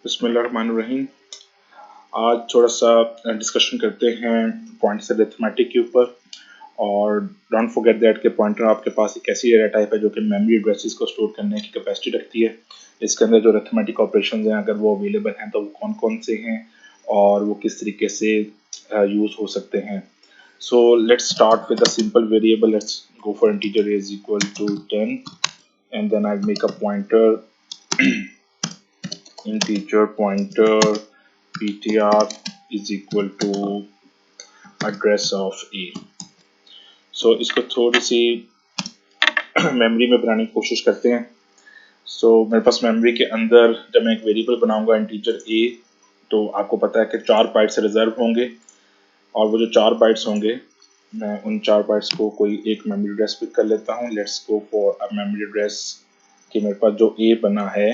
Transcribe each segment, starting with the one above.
बिस्मिल्लाहिर्रहमानिर्रहीम। आज थोड़ा सा डिस्कशन करते हैं पॉइंट्स अरिथमेटिक के ऊपर। और डोंट फॉरगेट दैट के पॉइंटर आपके पास एक ऐसी डेटा टाइप है जो कि मेमोरी एड्रेसेस को स्टोर करने की कैपेसिटी रखती है। इसके अंदर जो अरिथमेटिक ऑपरेशंस हैं अगर वो अवेलेबल हैं तो वो कौन कौन से हैं और वो किस तरीके से यूज़ हो सकते हैं। So let's start with a simple variable. Let's go for integer is equal to 10 and then I make a pointer integer pointer ptr is equal to address of a। so इसको थोड़ी सी memory में बनाने की कोशिश करते हैं। मेरे पास memory के अंदर जब मैं एक वेरिएबल बनाऊंगा इंटीजर a, तो आपको पता है कि 4 बाइट्स रिजर्व होंगे और वो जो 4 बाइट्स होंगे मैं उन 4 बाइट्स को कोई एक मेमोरी एड्रेस पिक कर लेता हूँ। Let's go for a memory address कि मेरे पास जो a बना है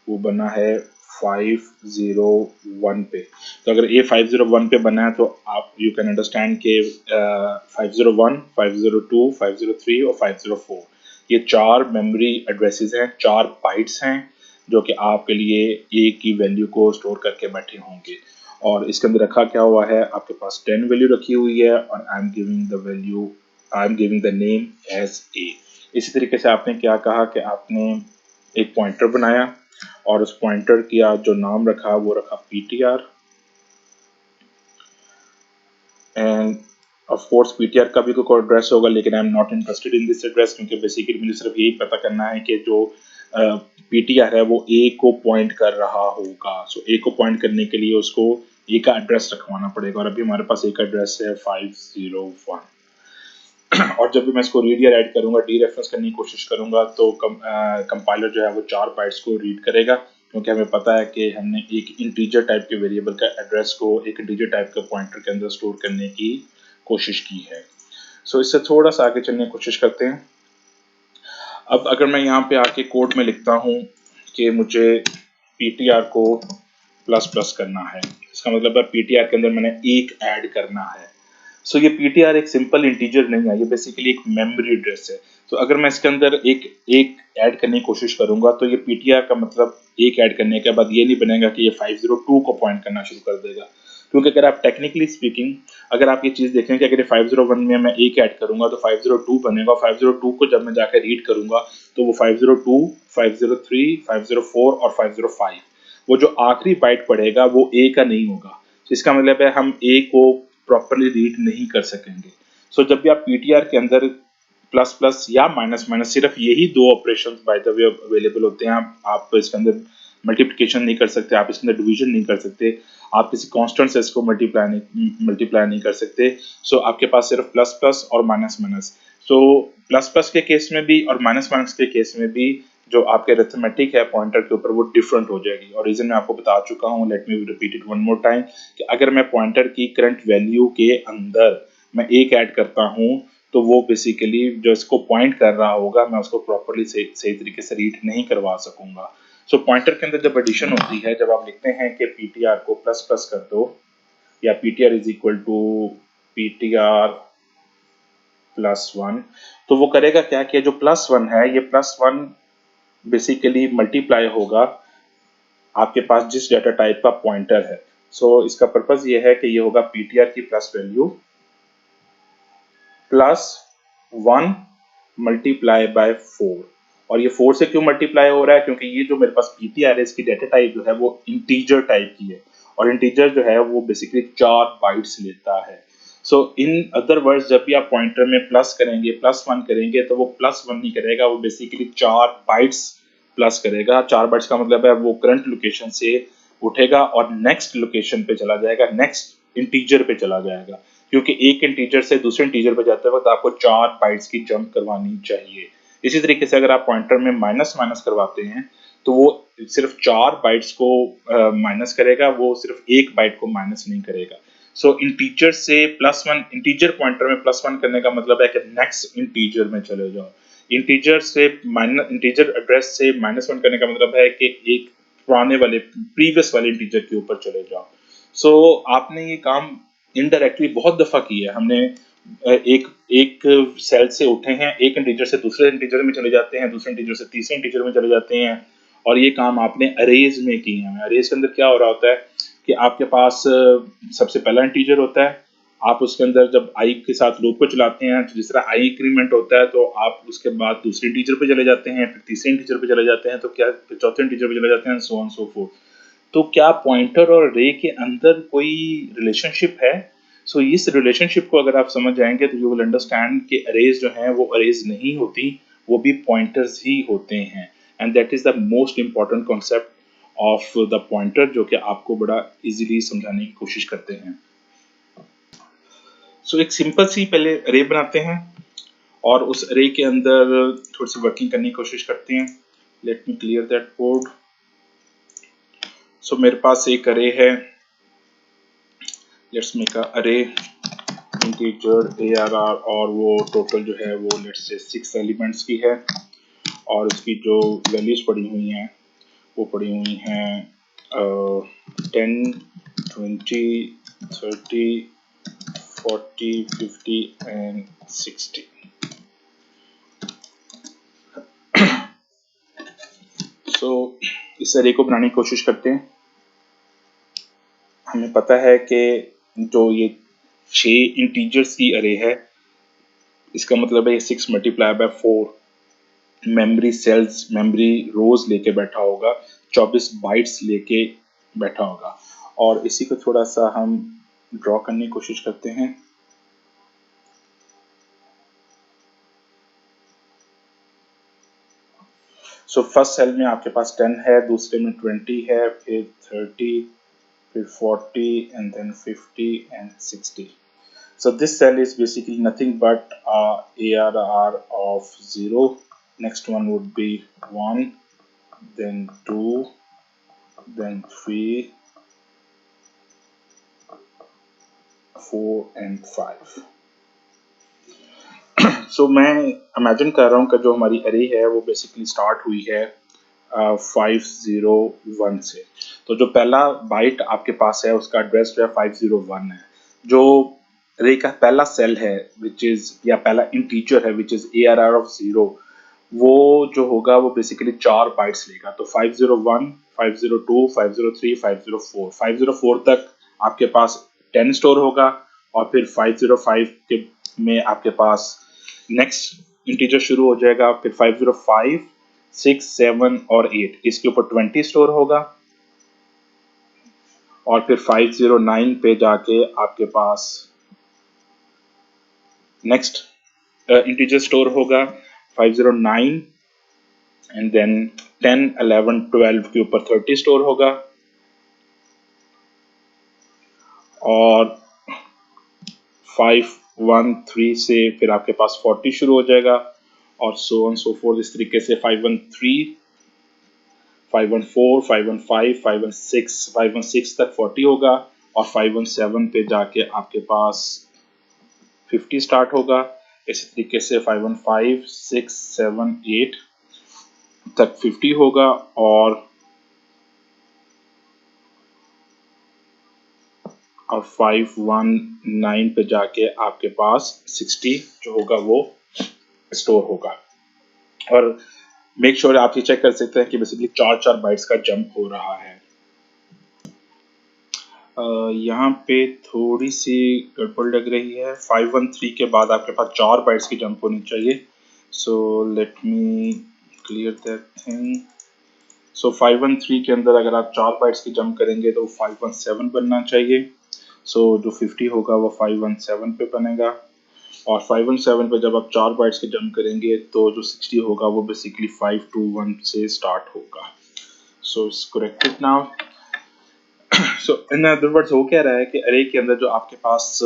वो बना है 501 पे। तो अगर a 501 पे बना है तो आप यू कैन अंडरस्टैंड के 501, 502, 503 और 504 ये 4 मेमोरी एड्रेसेस हैं, 4 बाइट्स हैं जो कि आपके लिए a की वैल्यू को स्टोर करके बैठे होंगे। और इसके अंदर रखा क्या हुआ है, आपके पास 10 वैल्यू रखी हुई है और I am giving the name as a। इसी तरीके से आपने क्या कहा कि आपने एक पॉइंटर बनाया और उस पॉइंटर का जो नाम रखा वो रखा ptr। End of course ptr का भी कोई एड्रेस होगा, लेकिन I am not interested in this address क्योंकि बेसिकली मुझे सिर्फ यही पता करना है कि जो ptr है वो a को पॉइंट कर रहा होगा। a को पॉइंट करने के लिए उसको a का एड्रेस रखवाना पड़ेगा और अभी हमारे पास a का एड्रेस है 501। और जब भी मैं इसको रीड या राइट करूंगा, डी रेफरेंस करने की कोशिश करूंगा तो कंपाइलर जो है वो 4 बाइट्स को रीड करेगा क्योंकि हमें पता है कि हमने एक इंटीजर टाइप के वेरिएबल का एड्रेस को एक इंटीजर टाइप के पॉइंटर के अंदर स्टोर करने की कोशिश की है। इससे थोड़ा सा आगे चलने की कोशिश करते हैं। अब अगर मैं यहाँ पे आके कोड में लिखता हूँ कि मुझे ptr को प्लस प्लस करना है, इसका मतलब है ptr के अंदर मैंने एक ऐड करना है। ये ptr एक सिंपल इंटीजर नहीं है, ये बेसिकली एक मेमोरी एड्रेस है। अगर मैं इसके अंदर एक ऐड करने की कोशिश करूंगा तो ये ptr का मतलब एक ऐड करने के बाद ये नहीं बनेगा कि ये 502 को पॉइंट करना शुरू कर देगा, क्योंकि अगर आप टेक्निकली स्पीकिंग अगर आप ये चीज देखें कि अगर 501 में मैं एक ऐड करूंगा तो 502 बनेगा। 502 को जब मैं जाकर रीड करूंगा तो वो 502, 503, 504 और 505 वो जो आखिरी बाइट पड़ेगा वो a का नहीं होगा। इसका मतलब है हम a को प्रॉपरली रीड नहीं कर सकेंगे। जब भी आप ptr के अंदर प्लस प्लस या माइनस माइनस सिर्फ यही दो operation by the way available होते हैं। आप इसके अंदर मल्टीप्लिकेशन नहीं कर सकते, आप इसके अंदर डिवीजन नहीं कर सकते, आप किसी कांस्टेंट से इसको मल्टीप्लाई नहीं कर सकते। आपके पास सिर्फ प्लस प्लस और माइनस माइनस। प्लस प्लस के केस में भी और माइनस माइनस के केस में भी जो आपके अरिथमेटिक है पॉइंटर के ऊपर वो डिफरेंट हो जाएगी। और रीजन मैं आपको बता चुका हूँ, let me repeat it one more time, कि अगर मैं पॉइंटर की करंट वैल्यू के अंदर मैं एक ऐड करता हूँ तो वो बेसिकली जो इसको पॉइंट कर रहा होगा मैं उसको प्रॉपरली सही तरीके से रीड नहीं करवा सकूंगा। पॉइंटर के अंदर जब एडिशन होती है, जब आप लिखते हैं कि ptr को प्लस प्लस कर दो या ptr is equal to ptr plus 1, तो वो करेगा क्या कि जो प्लस 1 है ये प्लस 1 बेसिकली मल्टीप्लाई होगा आपके पास जिस डाटा टाइप का पॉइंटर है। इसका पर्पस ये है कि ये होगा ptr की plus value plus 1 multiply by 4। और ये 4 से क्यों मल्टीप्लाई हो रहा है, क्योंकि ये जो मेरे पास ptr है इसकी डाटा टाइप जो है वो इंटीजर टाइप की है और इंटीजर जो है वो बेसिकली 4 बाइट्स लेता है। इन अदर वर्ड्स जब भी आप पॉइंटर में प्लस करेंगे, प्लस 1 करेंगे, तो वो प्लस 1 नहीं करेगा, वो बेसिकली 4 बाइट्स प्लस करेगा। 4 बाइट्स का मतलब है वो करंट लोकेशन से उठेगा और नेक्स्ट लोकेशन पे चला जाएगा, नेक्स्ट इंटीजर पे चला जाएगा, क्योंकि एक इंटीजर से दूसरे इंटीजर पे जाते वक्त आपको 4 बाइट्स की जंप करवानी चाहिए। इसी तरीके से अगर आप पॉइंटर में माइनस माइनस करवाते हैं तो वो सिर्फ 4 बाइट्स को माइनस करेगा, वो सिर्फ एक बाइट को माइनस नहीं करेगा। इंटीजर से प्लस 1, इंटीजर पॉइंटर में प्लस 1 करने का मतलब है कि नेक्स्ट इंटीजर में चले जाओ। इंटीजर से इंटीजर एड्रेस से माइनस 1 करने का मतलब है कि एक पुराने वाले प्रीवियस वाले इंटीजर के ऊपर चले जाओ। आपने ये काम इनडायरेक्टली बहुत दफा किया है। हमने एक सेल से उठे हैं, एक इंटीजर से दूसरे इंटीजर में चले जाते हैं, दूसरे इंटीजर से तीसरे इंटीजर में चले जाते हैं और ये काम आपने अरेज में किए हैं। अरेज के अंदर क्या हो रहा होता है कि आपके पास सबसे पहला इंटीजर होता है, आप उसके अंदर जब आई के साथ लूप को चलाते हैं तो जिस तरह आई इंक्रीमेंट होता है तो आप उसके बाद दूसरे इंटीजर पे चले जाते हैं, फिर तीसरे इंटीजर पे चले जाते हैं, तो क्या फिर चौथे इंटीजर पे चले जाते हैं, सो ऑन सो फोर्थ। तो क्या पॉइंटर और रे के अंदर कोई रिलेशनशिप है? सो इस रिलेशनशिप को अगर आप समझ जाएंगे तो यू विल अंडरस्टैंड कि अरेज जो हैं वो अरेज नहीं होती, वो भी पॉइंटर्स ही होते हैं। And that is the most important concept of the pointer, जो कि आपको बड़ा इजीली समझाने की कोशिश करते हैं। सो एक सिंपल सी पहले अरे बनाते हैं और उस अरे के अंदर थोड़ी सी वर्किंग करने की कोशिश करते हैं। Let me clear that code. So मेरे पास एक अरे है, लेट्स मेक अ अरे इंटीजर ARR, और वो टोटल जो है वो लेट्स से 6 एलिमेंट्स की है, और उसकी जो वैल्यूज पड़ी हुई हैं वो पड़ी हुई हैं 10, 20, 30, 40, 50 एंड 60। सो इस अरे को बनाने की कोशिश करते हैं। हमें पता है कि जो ये 6 इंटीजर्स की अरे है, इसका मतलब है 6 multiply by 4 memory cells, memory rows लेके बैठा होगा, 24 बाइट्स लेके बैठा होगा। और इसी को थोड़ा सा हम ड्रॉ करने की कोशिश करते हैं। सो फर्स्ट सेल में आपके पास 10 है, दूसरे में 20 है, फिर 30, फिर 40 and then 50 and 60. So this cell is basically nothing but ARR of 0. Next one would be 1, then 2, then 3, 4 and 5. So मैं इमेजिन कर रहा हूँ कि जो हमारी अरे है वो बेसिकली स्टार्ट हुई है 501 से। तो जो पहला बाइट आपके पास है उसका एड्रेस जो है 501 है। जो अरे का पहला सेल है विच इज, या पहला इंटीजर है विच इज ARR ऑफ 0, वो जो होगा वो बेसिकली 4 बाइट्स लेगा। तो 501, 502, 503, 504, 504 तक आपके पास 10 स्टोर होगा, और फिर 505 के में आपके पास नेक्स्ट इंटीजर शुरू हो जाएगा, फिर 505, 6, 7 और 8 इसके ऊपर 20 स्टोर होगा, और फिर 509 पे जाके आपके पास नेक्स्ट इंटीजर स्टोर होगा 509, एंड देन 10, 11, 12 के ऊपर 30 स्टोर होगा, और 513 से फिर आपके पास 40 शुरू हो जाएगा, और सो ऑन सो फोर्थ। इस तरीके से 513, 514, 515, 516, 516 तक 40 होगा, और 517 पे जाके आपके पास 50 स्टार्ट होगा। इसी तरीके से 515, 6, 7, 8 तक 50 होगा, और 519 पे जाके आपके पास 60 जो होगा वो स्टोर होगा। और मेक श्योर आप ये चेक कर सकते हैं कि बेसिकली 4 बाइट्स का जंप हो रहा है। यहाँ पे थोड़ी सी गड़बड़ लग रही है। 513 के बाद आपके पास 4 बाइट्स की जंप होनी चाहिए। So let me clear that thing. So 513 के अंदर अगर आप 4 बाइट्स की जंप करेंगे तो 517 बनना चाहिए। सो जो 50 होगा वो 517 पे बनेगा, और 517 पे जब आप 4 बाइट्स की जंप करेंगे तो जो 60 होगा वो बेसिकली 521 से स्टार्ट होगा। So it's corrected now. So in other words वो कह रहा है कि अरे के अंदर जो आपके पास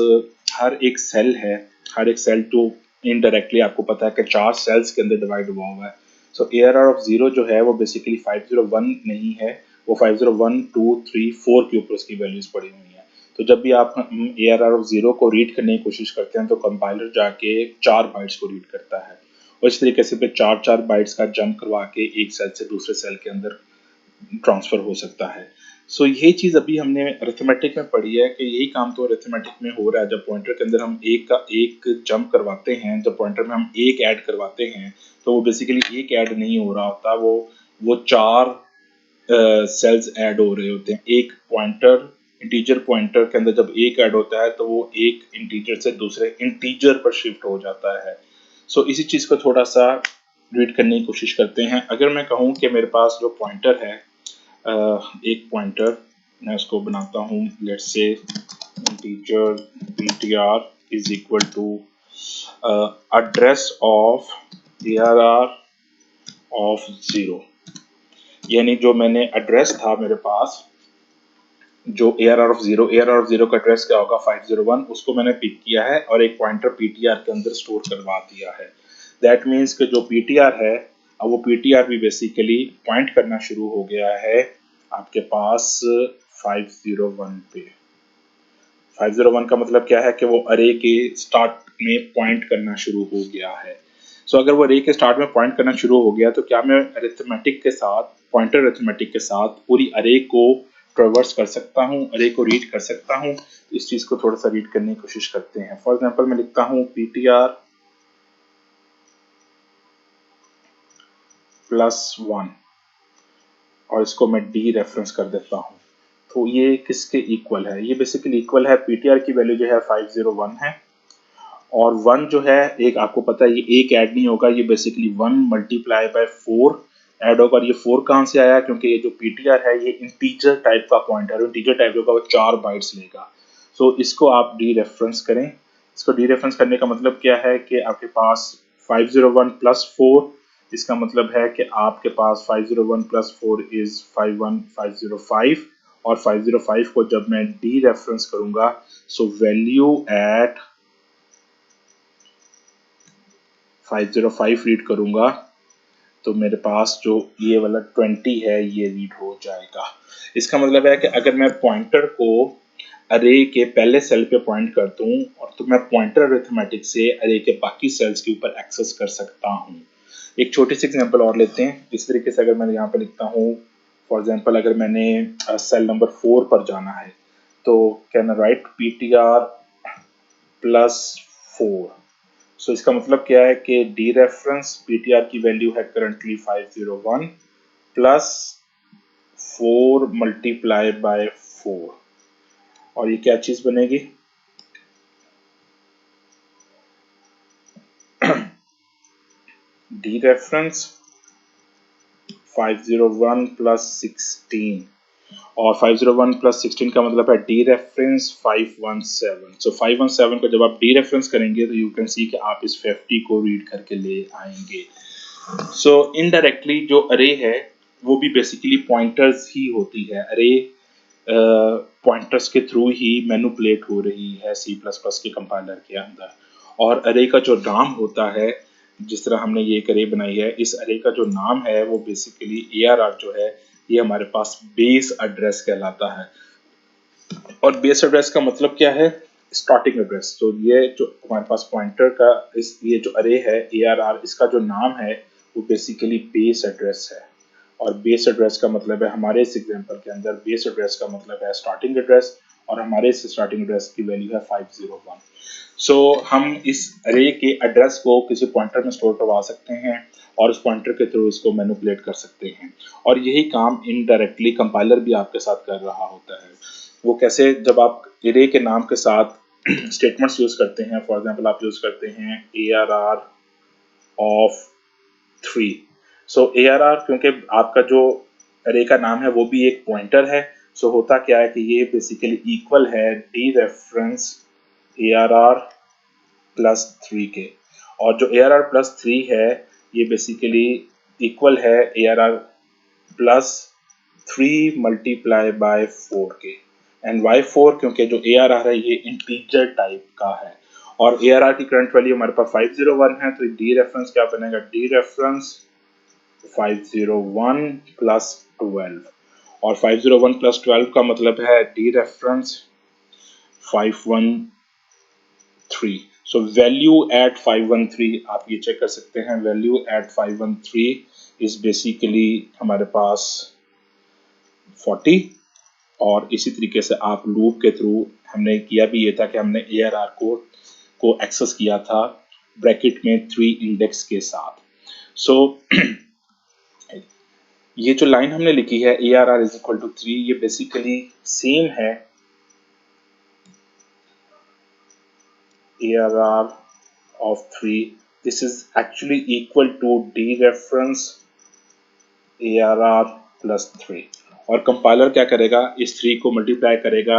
हर एक सेल है, हर एक सेल तो इनडायरेक्टली आपको पता है कि 4 सेल्स के अंदर डिवाइड हुआ हुआ है। सो ARR ऑफ 0 जो है वो बेसिकली 501 नहीं है, वो 501, 2, 3, 4 के ऊपर उसकी वैल्यूज पड़ी हुई हैं। तो जब भी आप ARR ऑफ 0 को रीड करने की कोशिश करते हैं तो कंपाइलर जाके 4 बाइट्स को रीड करता है, और इस तरीके से फिर 4 बाइट्स का जंप करवा के एक सेल से दूसरे सेल के अंदर ट्रांसफर हो सकता है। सो ये चीज़ अभी हमने अरिथमेटिक में पढ़ी है कि यही काम तो अरिथमेटिक में हो रहा है। जब पॉइंटर के अंदर हम एक का एक जंप करवाते हैं, जब पॉइंटर में हम एक ऐड करवाते हैं, तो वो बेसिकली एक ऐड नहीं हो रहा होता, वो 4 सेल्स ऐड हो रहे होते हैं। एक पॉइंटर इंटीजर पॉइंटर के अंदर जब एक ऐड होता है तो वो एक इंटीजर से दूसरे इंटीजर पर शिफ्ट हो जाता है। सो इसी चीज़ को थोड़ा सा रीड करने की कोशिश करते हैं। अगर मैं कहूँ कि मेरे पास जो पॉइंटर है, एक पॉइंटर मैं उसको बनाता हूँ, let's say integer ptr is equal to address of ARR of 0, यानी जो मैंने एड्रेस था मेरे पास, जो ARR ऑफ 0 का एड्रेस क्या होगा 501, उसको मैंने पिक किया है और एक पॉइंटर PTR के अंदर स्टोर करवा दिया है। दैट मीन्स कि जो PTR है, अब वो PTR भी बेसिकली पॉइंट करना शुरू हो गया है आपके पास 501 पे। 501 का मतलब क्या है कि वो अरे के स्टार्ट में पॉइंट करना शुरू हो गया है। सो अगर वो अरे के स्टार्ट में पॉइंट करना शुरू हो गया तो क्या मैं अरिथमेटिक के साथ, पॉइंटर अरिथमेटिक के साथ पूरी अरे को ट्रेवर्स कर सकता हूँ, अरे को रीड कर सकता हूँ? तो इस चीज को थोड़ा सा रीड करने की कोशिश करते हैं। फॉर एग्जांपल मैं लिखता हूँ PTR +1 और इसको मैं डी रेफरेंस कर देता हूँ। तो ये किसके इक्वल है? ये बेसिकली इक्वल है, PTR की वैल्यू जो है 501 है और 1 जो है, एक आपको पता है ये एक ऐड नहीं होगा, ये बेसिकली 1 मल्टीप्लाई बाय 4 ऐड होगा। और ये 4 कहाँ से आया? क्योंकि ये जो PTR है ये इंटीजर टाइप का पॉइंटर है, इंटीजर टाइप का वो 4 बाइट्स लेगा। सो इसको आप डी रेफरेंस करें। इसको डी रेफरेंस करने का मतलब क्या है कि आपके पास 501 प्लस 4, इसका मतलब है कि आपके पास 501 प्लस 4 इज 51505 और 505 को जब मैं डी रेफरेंस करूंगा, सो वैल्यू एट 505 रीड करूंगा तो मेरे पास जो ये वाला 20 है ये रीड हो जाएगा। इसका मतलब है कि अगर मैं पॉइंटर को अरे के पहले सेल पे पॉइंट कर दूं और तो मैं पॉइंटर अरिथमेटिक से अरे के बाकी सेल्स के ऊपर एक्सेस कर सकता हूं। एक छोटी सी एग्जांपल और लेते हैं। इस तरीके से अगर मैं यहाँ पे लिखता हूँ, फॉर एग्जांपल अगर मैंने सेल नंबर 4 पर जाना है तो कैन राइट PTR +4। सो इसका मतलब क्या है कि डी रेफरेंस PTR की वैल्यू है करंटली 501 प्लस 4 मल्टीप्लाई बाय 4 और ये क्या चीज बनेगी? डी रेफरेंस 501 प्लस 16 और 501 प्लस 16 का मतलब है डी रेफरेंस 517। सो 517 को जब आप डी रेफरेंस करेंगे तो यू कैन सी कि आप इस 50 को रीड करके ले आएंगे। सो इनडायरेक्टली जो अरे है वो भी बेसिकली पॉइंटर्स ही होती है। अरे पॉइंटर्स के थ्रू ही मैनिपुलेट हो रही है C++ के कंपाइलर के अंदर। और अरे का जो नाम होता है, जिस तरह हमने ये एक अरे बनाई है, इस अरे का जो नाम है वो बेसिकली ARR जो है ये हमारे पास बेस एड्रेस कहलाता है। और बेस एड्रेस का मतलब क्या है? Starting address. तो ये जो हमारे पास पॉइंटर का ये जो अरे है ARR, इसका जो नाम है वो बेसिकली बेस एड्रेस है। और बेस एड्रेस का मतलब है, हमारे इस एग्जांपल के अंदर बेस एड्रेस का मतलब है स्टार्टिंग एड्रेस और हमारे इस स्टार्टिंग एड्रेस की वैल्यू है 501। सो हम इस अरे के एड्रेस को किसी पॉइंटर में स्टोर करवा सकते हैं और उस पॉइंटर के थ्रू इसको मैनिपुलेट कर सकते हैं। और यही काम इनडायरेक्टली कंपाइलर भी आपके साथ कर रहा होता है। वो कैसे? जब आप अरे के नाम के साथ स्टेटमेंट्स यूज करते हैं, फॉर एग्जांपल आप यूज करते हैं ARR ऑफ 3। सो ARR क्योंकि आपका जो अरे का नाम है वो भी एक पॉइंटर है, सो होता क्या है कि ये बेसिकली इक्वल है डी रेफरेंस ARR +3 के। और जो ARR +3 है ये बेसिकली इक्वल है ARR +3 मल्टीप्लाई बाय 4 के। एंड वाई 4 क्योंकि जो ARR है ये इंटीजर टाइप का है और ARR की करंट वैल्यू हमारे पास 501 है, तो डी रेफरेंस क्या बनेगा? डी रेफरेंस 501 प्लस 12 और 501 प्लस 12 का मतलब है dereference 513। So value at 513 आप ये चेक कर सकते हैं। वैल्यू एट 513 इज बेसिकली हमारे पास 40। और इसी तरीके से आप लूप के थ्रू हमने किया भी ये था कि हमने ARR को एक्सेस किया था ब्रैकेट में 3 इंडेक्स के साथ। सो ये जो लाइन हमने लिखी है ARR इज इक्वल टू 3, ये बेसिकली सेम है ARR of 3. This is actually equal to D reference ARR plus 3. और कंपाइलर क्या करेगा, इस 3 को मल्टीप्लाई करेगा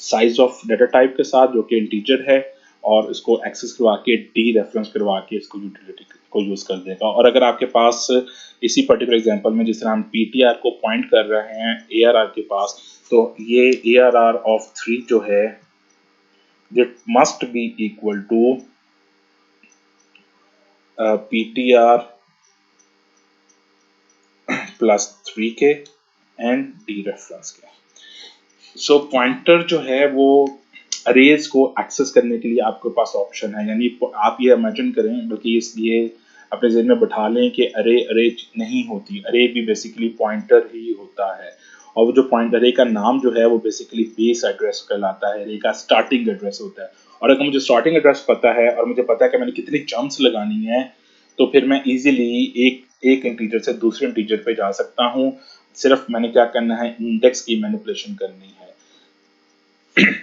साइज ऑफ डाटा टाइप के साथ जो कि इंटीजर है, और इसको एक्सेस करवा के डी रेफरेंस करवा के इसको यूटिलिटी को यूज कर देगा। और अगर आपके पास इसी पर्टिकुलर एग्जांपल में जिस तरह हम PTR को पॉइंट कर रहे हैं ARR के पास, तो ये ARR ऑफ 3 जो है it must be equal to PTR plus 3K and D reference के। सो पॉइंटर जो है वो अरेज को एक्सेस करने के लिए आपके पास ऑप्शन है, यानी आप ये इमेजिन करें, बल्कि इसलिए अपने जहन में बैठा लें कि अरे नहीं होती, अरे भी बेसिकली पॉइंटर ही होता है। और वो जो पॉइंट अरे का नाम जो है वो बेसिकली बेस एड्रेस कहलाता है, अरे का स्टार्टिंग एड्रेस होता है। और अगर मुझे स्टार्टिंग एड्रेस पता है और मुझे पता है कि मैंने कितनी जंप्स लगानी है, तो फिर मैं इजीली एक इंटीजर से दूसरे इंटीजर पे जा सकता हूँ। सिर्फ मैंने क्या करना है, इंडेक्स की मैनिपुलेशन करनी है।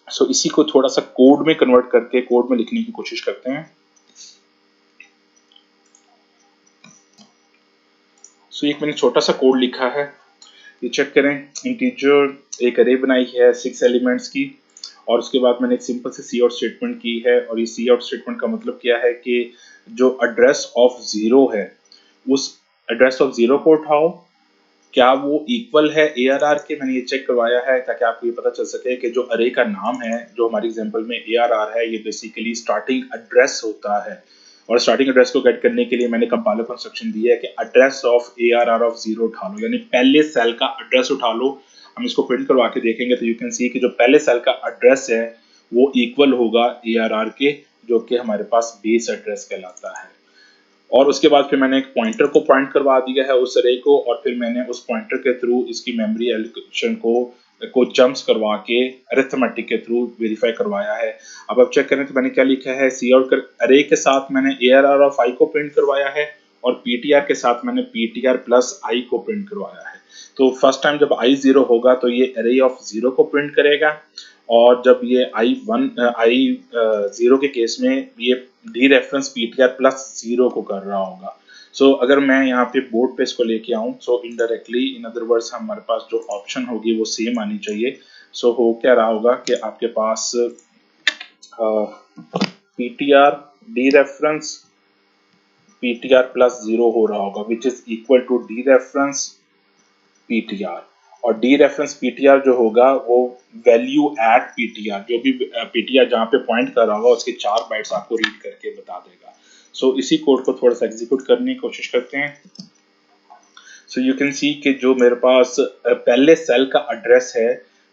सो इसी को थोड़ा सा कोड में कन्वर्ट करके कोड में लिखने की कोशिश करते हैं। सो एक मैंने छोटा सा कोड लिखा है, ये चेक करें। इंटीजर एक अरे बनाई है 6 एलिमेंट्स की, और उसके बाद मैंने एक सिंपल से सी आउट स्टेटमेंट की है। और ये सी आउट स्टेटमेंट का मतलब क्या है कि जो एड्रेस ऑफ 0 है, उस एड्रेस ऑफ 0 को उठाओ, क्या वो इक्वल है ARR के। मैंने ये चेक करवाया है ताकि आपको ये पता चल सके कि जो अरे का नाम है, जो हमारे एग्जांपल में ARR है, ये बेसिकली स्टार्टिंग एड्रेस होता है। और स्टार्टिंग एड्रेस को गेट करने के लिए मैंने कंपाइलर को इंस्ट्रक्शन दी है कि एड्रेस ऑफ ARR ऑफ 0 उठा लो, यानी पहले सेल का एड्रेस उठा लो। हम इसको प्रिंट करवा के देखेंगे तो यू कैन सी कि जो पहले सेल का एड्रेस है वो इक्वल होगा ARR के, जो कि हमारे पास बेस एड्रेस कहलाता है। और उसके बाद फिर मैंने एक पॉइंटर को पॉइंट करवा दिया है उस अरे को, और फिर मैंने उस पॉइंटर के थ्रू इसकी मेमोरी एलोकेशन को जंप्स करवा के अरिथमेटिक के थ्रू वेरीफाई करवाया है। अब आप चेक करें तो मैंने क्या लिखा है, सी आउट अरे के साथ मैंने ARR ऑफ I को प्रिंट करवाया है, और PTR के साथ मैंने PTR प्लस I को प्रिंट करवाया है। तो फर्स्ट टाइम जब I 0 होगा तो ये अरे ऑफ 0 को प्रिंट करेगा, और जब ये I 0 के केस में ये डी रेफरेंस PTR प्लस 0 को कर रहा होगा। सो अगर मैं यहाँ पे बोर्ड पे इसको लेके आऊँ, so indirectly in other words हमारे पास जो ऑप्शन होगी वो सेम आनी चाहिए। सो हो क्या रहा होगा कि आपके पास PTR dereference PTR plus 0 हो रहा होगा, which is equal to dereference PTR। और डी रेफरेंस PTR जो होगा वो वैल्यू एट PTR, जो भी PTR जहाँ पे पॉइंट कर रहा होगा उसके 4 बाइट्स आपको रीड करके बता देगा। सो इसी कोड को थोड़ा सा एग्जीक्यूट करने की कोशिश करते हैं। सो यू कैन सी कि जो मेरे पास पहले सेल का एड्रेस है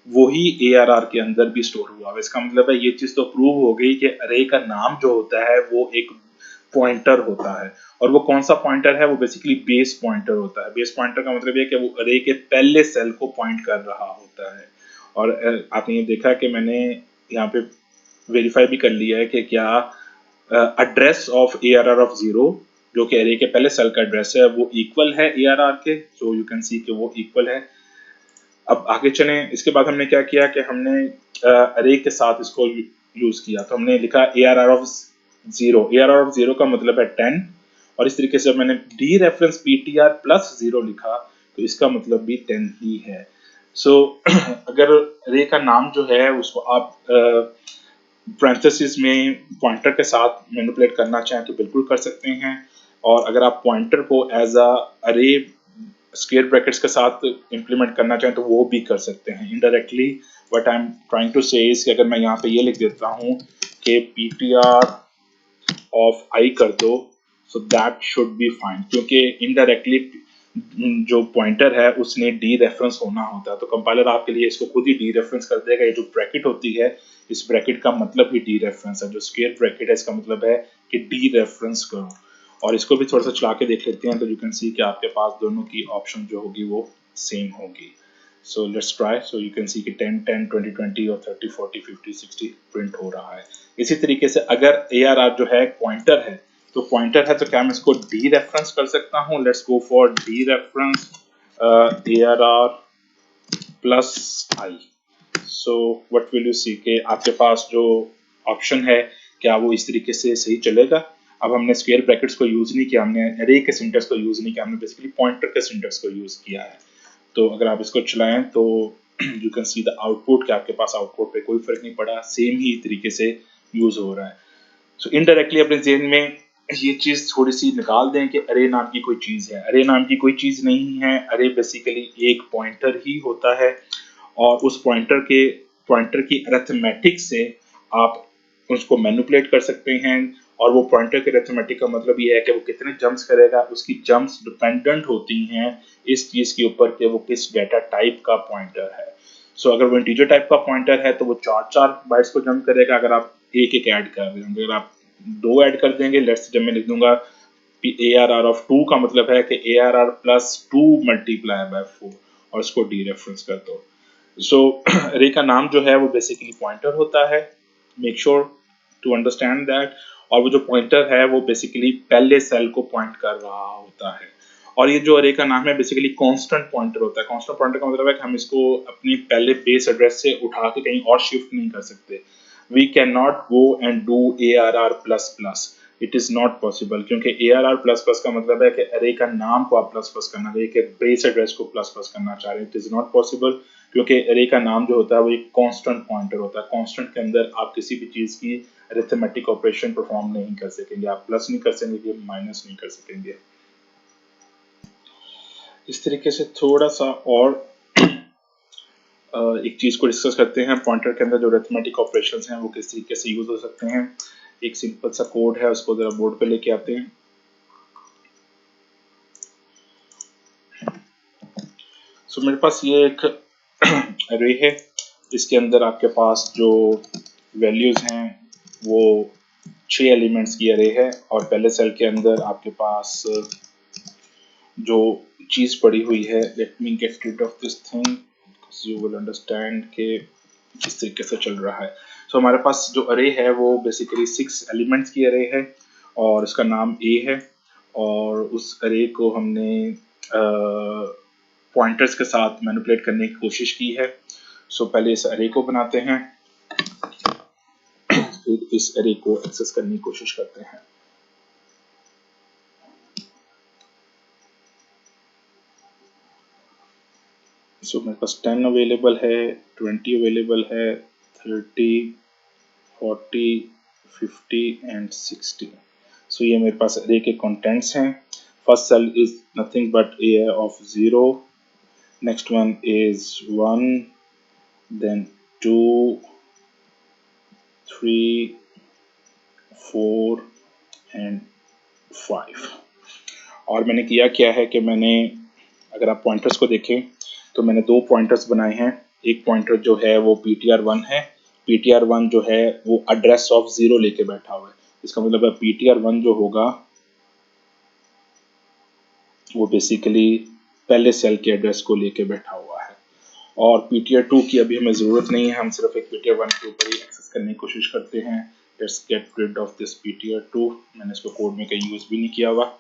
वही ARR के अंदर भी स्टोर हुआ है। इसका मतलब है ये चीज तो प्रूव हो गई कि अरे का नाम जो होता है वो एक पॉइंटर होता है, और वो कौन सा पॉइंटर है, वो बेसिकली बेस पॉइंटर होता है। बेस पॉइंटर का मतलब ये कि वो अरे के पहले सेल को पॉइंट कर रहा होता है। और आपने ये देखा कि मैंने यहाँ पे वेरीफाई भी कर लिया है कि क्या एड्रेस ऑफ ARR ऑफ 0, जो कि अरे के पहले सेल का एड्रेस है, वो इक्वल है ARR के। सो यू कैन सी कि वो इक्वल है। अब आगे चलें, इसके बाद हमने क्या किया कि हमने अरे के साथ इसको यूज किया। तो हमने लिखा ARR ऑफ 0, ARR ऑफ 0 का मतलब है 10, और इस तरीके से मैंने डी रेफरेंस PTR प्लस 0 लिखा तो इसका मतलब भी 10 ही है। सो अगर अरे का नाम जो है उसको आप पैरेंथेसिस में पॉइंटर के साथ मैनिपुलेट करना चाहें तो बिल्कुल कर सकते हैं, और अगर आप पॉइंटर को एज अ अरे स्क्वायर ब्रैकेट्स के साथ इंप्लीमेंट करना चाहें तो वो भी कर सकते हैं indirectly. What I am trying to say is कि अगर मैं यहाँ पे ये लिख देता हूँ कि PTR ऑफ I कर दो, so that should be fine, क्योंकि इनडायरेक्टली जो पॉइंटर है उसने डी रेफरेंस होना होता है। तो कंपाइलर आपके लिए इसको खुद ही डी रेफरेंस कर देगा। ये जो ब्रैकेट होती है, इस ब्रैकेट का मतलब ही डी रेफरेंस है। जो स्क्वायर ब्रैकेट है इसका मतलब है कि डी रेफरेंस करो। और इसको भी थोड़ा सा चला के देख लेते हैं तो यू कैन सी कि आपके पास दोनों की ऑप्शन जो होगी वो सेम होगी। So let's try. So you can see कि 10 10 20 20 और 30 40 50 60 प्रिंट हो रहा है। इसी तरीके से अगर ARR जो है पॉइंटर है, तो पॉइंटर है तो क्या मैं इसको डी रेफरेंस कर सकता हूँ? Let's go for dereference ARR plus I. So what will you see के आपके पास जो ऑप्शन है क्या वो इस तरीके से सही चलेगा? अब हमने स्क्वायर ब्रैकेट्स को यूज नहीं किया, हमने अरे के सिंटेक्स को यूज नहीं किया, हमने बेसिकली पॉइंटर के सिंटेक्स को यूज किया है। तो अगर आप इसको चलाएं तो you can see the output कि आपके पास आउटपुट पे कोई फर्क नहीं पड़ा, सेम ही तरीके से यूज हो रहा है। सो इनडायरेक्टली अपने जेहन में ये चीज थोड़ी सी निकाल दें कि अरे नाम की कोई चीज है। अरे नाम की कोई चीज नहीं है, अरे बेसिकली एक पॉइंटर ही होता है और उस पॉइंटर की अरिथमेटिक से आप उसको मैनिपुलेट कर सकते हैं। और वो पॉइंटर के अरिथमेटिक का मतलब ये है कि वो कितने जंप्स करेगा, उसकी जंप्स डिपेंडेंट होती हैं इस चीज के ऊपर कि वो किस डेटा टाइप का पॉइंटर है। सो अगर वो इंटीजर टाइप का पॉइंटर है तो वो चार चार बाइट्स को जंप करेगा। अगर आप एक एक ऐड कर रहे होंगे, अगर आप दो ऐड कर देंगे, लेट्स जब मैं लिख दूंगा ARR ऑफ 2 का मतलब है कि ARR प्लस 2 मल्टीप्लाई बाय 4 और इसको डी रेफरेंस कर दो। सो अरे का नाम जो है वो बेसिकली पॉइंटर होता है, make sure to understand that. और वो जो पॉइंटर है वो बेसिकली पहले सेल को पॉइंट कर रहा होता है। और ये जो अरे का नाम है बेसिकली कांस्टेंट पॉइंटर होता है। कांस्टेंट पॉइंटर का मतलब है कि हम इसको अपनी पहले बेस एड्रेस से उठा के कहीं और शिफ्ट नहीं कर सकते। We can not go and do ARR plus plus, it is not possible, क्योंकि ARR प्लस प्लस का मतलब है कि अरे का नाम को आप प्लस प्लस करना चाहिए, कि बेस एड्रेस को प्लस प्लस करना चाह रहे हैं। इट इज नॉट पॉसिबल क्योंकि अरे का नाम जो होता है वो एक कांस्टेंट पॉइंटर होता है। कांस्टेंट के अंदर आप किसी भी चीज की अरिथमेटिक ऑपरेशन परफॉर्म नहीं कर सकेंगे, आप प्लस नहीं कर सकेंगे, माइनस नहीं कर सकेंगे। इस तरीके से थोड़ा सा और एक चीज को डिस्कस करते हैं। पॉइंटर के अंदर जो अरिथमेटिक ऑपरेशंस हैं वो किस तरीके से यूज हो सकते हैं। एक सिंपल सा कोड है, उसको जरा बोर्ड पे लेके आते हैं। सो मेरे पास ये एक अरे है, इसके अंदर आपके पास जो वैल्यूज हैं वो 6 एलिमेंट्स की अरे है और पहले सेल के अंदर आपके पास जो चीज पड़ी हुई है, let me get rid of this thing you will understand के किस तरीके से चल रहा है। सो हमारे पास जो अरे है वो बेसिकली 6 एलिमेंट्स की अरे है और इसका नाम ए है और उस अरे को हमने पॉइंटर्स के साथ मैनिपुलेट करने की कोशिश की है। सो पहले इस अरे को बनाते हैं, फिर इस अरे को एक्सेस करने की कोशिश करते हैं। सो मेरे पास 10 अवेलेबल है, 20 अवेलेबल है, 30, 40, 50 एंड 60। सो ये मेरे पास अरे के कंटेंट्स हैं। First cell is nothing but a of 0, next one is 1, then 2, 3, 4 and 5। और मैंने किया क्या है कि मैंने, अगर आप पॉइंटर्स को देखें तो मैंने दो पॉइंटर्स बनाए हैं। एक पॉइंटर जो है वो ptr1 है, ptr1 जो है वो एड्रेस ऑफ 0 लेके बैठा हुआ है। इसका मतलब है ptr1 जो होगा वो बेसिकली पहले सेल के एड्रेस को लेके बैठा हुआ है। और ptr2 की अभी हमें ज़रूरत नहीं है, हम सिर्फ एक ptr1 के ऊपर ही एक्सेस करने की कोशिश करते हैं। Let's get rid of this ptr2। मैंने इसको कोड में कहीं यूज़ भी नहीं किया हुआ।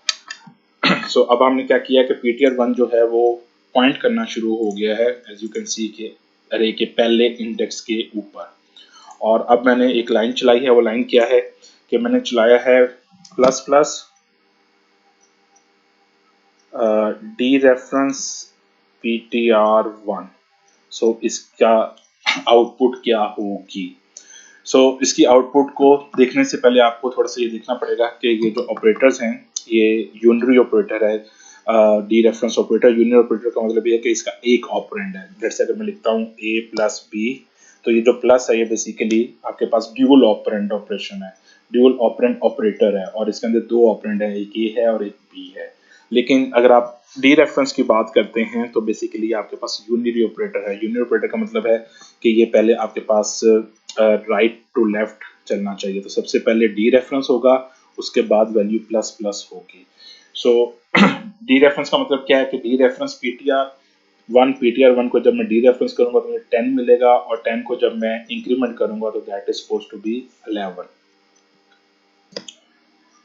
सो अब हमने क्या किया कि ptr1 जो है वो पॉइंट करना शुरू हो गया है एज यू कैन सी के अरे के पहले इंडेक्स के ऊपर। और अब मैंने एक लाइन चलाई है, वो लाइन क्या है कि मैंने चलाया है plus plus D reference ptr1। सो इसका आउटपुट क्या होगी? सो इसकी आउटपुट को देखने से पहले आपको थोड़ा सा ये देखना पड़ेगा कि ये जो ऑपरेटर्स हैं ये यूनरी ऑपरेटर है। Dereference operator, unary operator का मतलब ये है कि इसका एक ऑपरेंड है। जैसे अगर मैं लिखता हूँ a प्लस बी, तो ये जो प्लस है ये बेसिकली आपके पास ड्यूल ऑपरेंड ऑपरेशन है, ड्यूल ऑपरेंड ऑपरेटर है और इसके अंदर दो ऑपरेंड है, एक ए है और एक बी है। लेकिन अगर आप डी रेफरेंस की बात करते हैं तो बेसिकली आपके पास यूनिरी ऑपरेटर है। यूनिरी ऑपरेटर का मतलब है कि ये पहले आपके पास राइट टू लेफ्ट चलना चाहिए। तो सबसे पहले डी रेफरेंस होगा, उसके बाद वैल्यू प्लस प्लस होगी। सो डी रेफरेंस का मतलब क्या है कि डी रेफरेंस ptr1 को जब मैं डी रेफरेंस करूंगा तो मुझे 10 मिलेगा और 10 को जब मैं इंक्रीमेंट करूंगा तो that is suppose to be 11।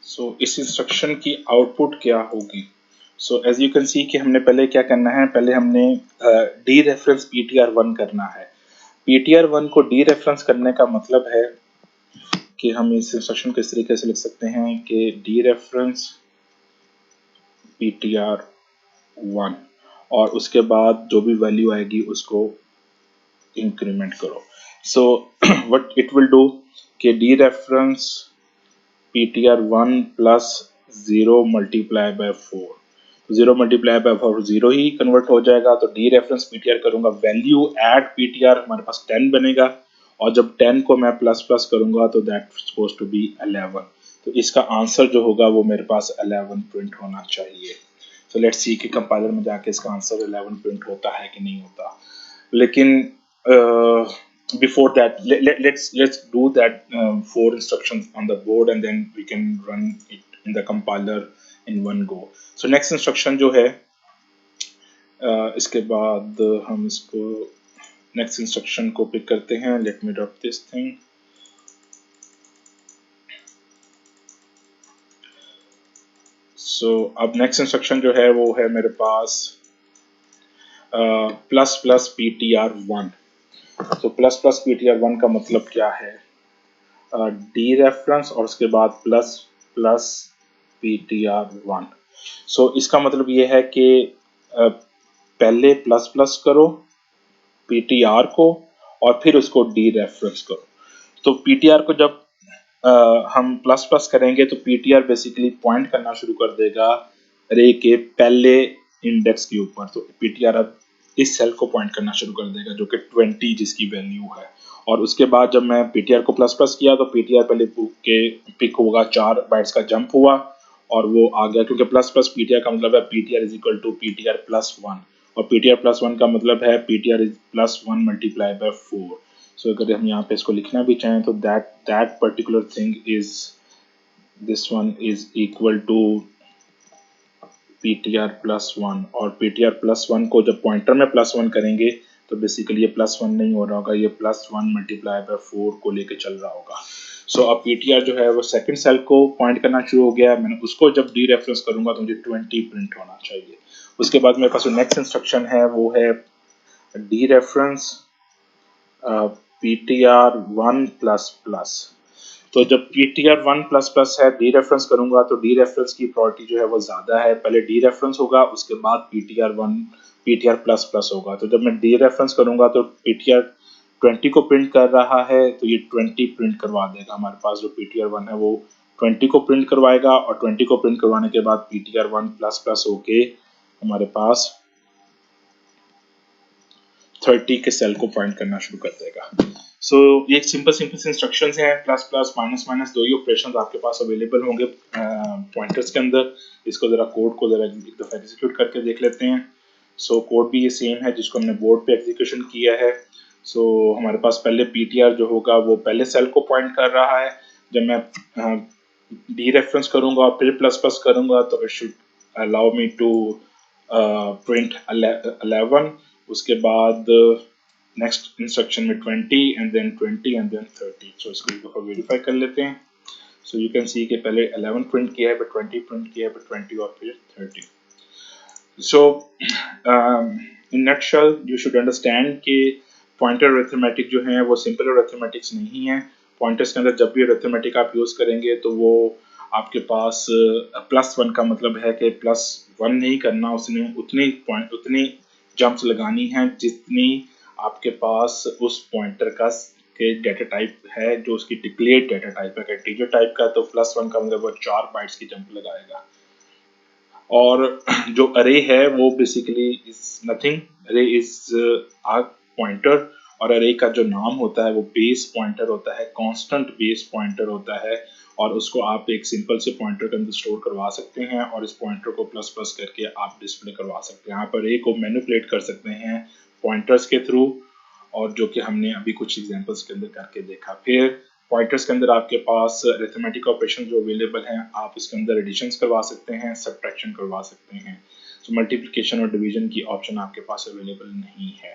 So इस इंस्ट्रक्शन की आउटपुट क्या होगी? So as you can see कि हमने पहले क्या करना है, पहले हमने डी रेफरेंस PTR1 करना है। PTR1 को डी रेफरेंस करने का मतलब है कि हम इस इंस्ट्रक्शन को इस तरीके से लिख सकते हैं कि डी रेफरेंस PTR1 और उसके बाद जो भी वैल्यू आएगी उसको इंक्रीमेंट करो। So what it will do कि dereference PTR1 plus 0 multiply by 4, 0 multiply by 4 0 ही कन्वर्ट हो जाएगा। तो डी रेफरेंस PTR करूंगा, वैल्यू एट PTR हमारे पास 10 बनेगा और जब 10 को मैं प्लस प्लस करूंगा तो दैट सपोज टू बी 11। तो इसका आंसर जो होगा वो मेरे पास 11 प्रिंट होना चाहिए। सो लेट्स सी कि कंपाइलर में जाके इसका आंसर 11 प्रिंट होता है कि नहीं होता। लेकिन before that let's do that 4 instructions on the board and then we can run it in the compiler in one go. So next instruction जो है इसके बाद हम इसको next instruction को पिक करते हैं। let me drop this thing. So अब next instruction जो है वो है मेरे पास प्लस प्लस PTR1। तो प्लस प्लस PTR1 का मतलब क्या है, डी रेफरेंस और उसके बाद प्लस प्लस PTR1। सो इसका मतलब ये है कि पहले प्लस प्लस करो PTR को और फिर उसको डी रेफरेंस करो। तो PTR को जब हम प्लस प्लस करेंगे तो PTR बेसिकली पॉइंट करना शुरू कर देगा रे के पहले इंडेक्स के ऊपर। तो PTR अब इस सेल को पॉइंट करना शुरू कर देगा जो कि 20 जिसकी वैल्यू है। और उसके बाद जब मैं PTR को प्लस प्लस किया तो PTR पहले के पिक होगा, 4 बाइट्स का जंप हुआ और वो आ गया, क्योंकि प्लस प्लस PTR का मतलब है PTR is equal to PTR plus 1 और PTR प्लस 1 का मतलब है PTR is plus 1 multiply by 4। So अगर हम यहाँ पे इसको लिखना भी चाहें तो that particular thing is this one is equal to PTR plus 1 और PTR प्लस 1 को जब पॉइंटर में प्लस 1 करेंगे तो बेसिकली ये प्लस 1 नहीं हो रहा होगा, ये प्लस 1 मल्टीप्लाई बाय 4 को लेके चल रहा होगा। सो अब PTR जो है वो सेकंड सेल को पॉइंट करना शुरू हो गया। मैंने उसको जब डी रेफरेंस करूंगा तो मुझे 20 प्रिंट होना चाहिए। उसके बाद मेरे पास जो नेक्स्ट इंस्ट्रक्शन है वो है dereference PTR1 plus plus. तो जब PTR1 प्लस प्लस है, डी रेफरेंस करूंगा तो डी रेफरेंस की प्रायोरिटी जो है वो ज्यादा है। पहले डी रेफरेंस होगा उसके बाद PTR प्लस प्लस होगा। तो जब मैं डी रेफरेंस करूंगा तो PTR 20 को प्रिंट कर रहा है तो ये 20 प्रिंट करवा देगा। हमारे पास जो PTR1 है वो 20 को प्रिंट करवाएगा और 20 को प्रिंट करवाने के बाद PTR1 प्लस प्लस होके हमारे पास 30 के सेल को पॉइंट करना शुरू कर देगा। सो ये सिंपल सिंपल इंस्ट्रक्शंस हैं। प्लस प्लस माइनस माइनस दो ही ऑपरेशंस आपके पास अवेलेबल होंगे पॉइंटर्स के अंदर। इसको जरा कोड को जरा एक दफा एग्जीक्यूट करके देख लेते हैं। सो कोड भी ये सेम है जिसको हमने बोर्ड पे एग्जीक्यूशन किया है। सो हमारे पास पहले PTR जो होगा वो पहले सेल को पॉइंट कर रहा है। जब मैं डी रेफरेंस करूंगा और फिर प्लस प्लस करूंगा तो it should allow me to print 11। उसके बाद नेक्स्ट इंस्ट्रक्शन में 20 and then 20 and then 30। So इसको एक दफा वेरीफाई कर लेते हैं। सो यू कैन सी कि पहले 11 प्रिंट किया है, फिर 20 प्रिंट किया है, फिर 20 और फिर 30। सो इन नटशल यू शुड अंडरस्टैंड कि पॉइंटर अरिथमेटिक जो है वो सिंपल अरिथमेटिक्स नहीं है। पॉइंटर्स के अंदर जब भी अरिथमेटिक आप यूज करेंगे तो वो आपके पास प्लस 1 का मतलब है कि प्लस 1 नहीं करना, उसने उतनी जंप्स लगानी है जितनी आपके पास उस पॉइंटर का के डेटा टाइप है, जो उसकी डिक्लेयर्ड डेटा टाइप है। इंटीजर टाइप का तो प्लस 1 का मतलब वो 4 बाइट्स की जंप लगाएगा। और जो अरे है वो बेसिकली इज नथिंग, अरे इज आ पॉइंटर और अरे का जो नाम होता है वो बेस पॉइंटर होता है, कांस्टेंट बेस पॉइंटर होता है और उसको आप एक सिंपल से पॉइंटर के अंदर स्टोर करवा सकते हैं और इस पॉइंटर को प्लस प्लस करके आप डिस्प्ले करवा सकते हैं। यहाँ पर अरे को मैनिपुलेट कर सकते हैं पॉइंटर्स के थ्रू, और जो कि हमने अभी कुछ एग्जांपल्स के अंदर करके देखा। फिर पॉइंटर्स के अंदर आपके पास अरिथमेटिक ऑपरेशन जो अवेलेबल हैं, आप इसके अंदर एडिशंस करवा सकते हैं, सब्ट्रैक्शन करवा सकते हैं। सो मल्टीप्लिकेशन और डिवीजन की ऑप्शन आपके पास अवेलेबल नहीं है।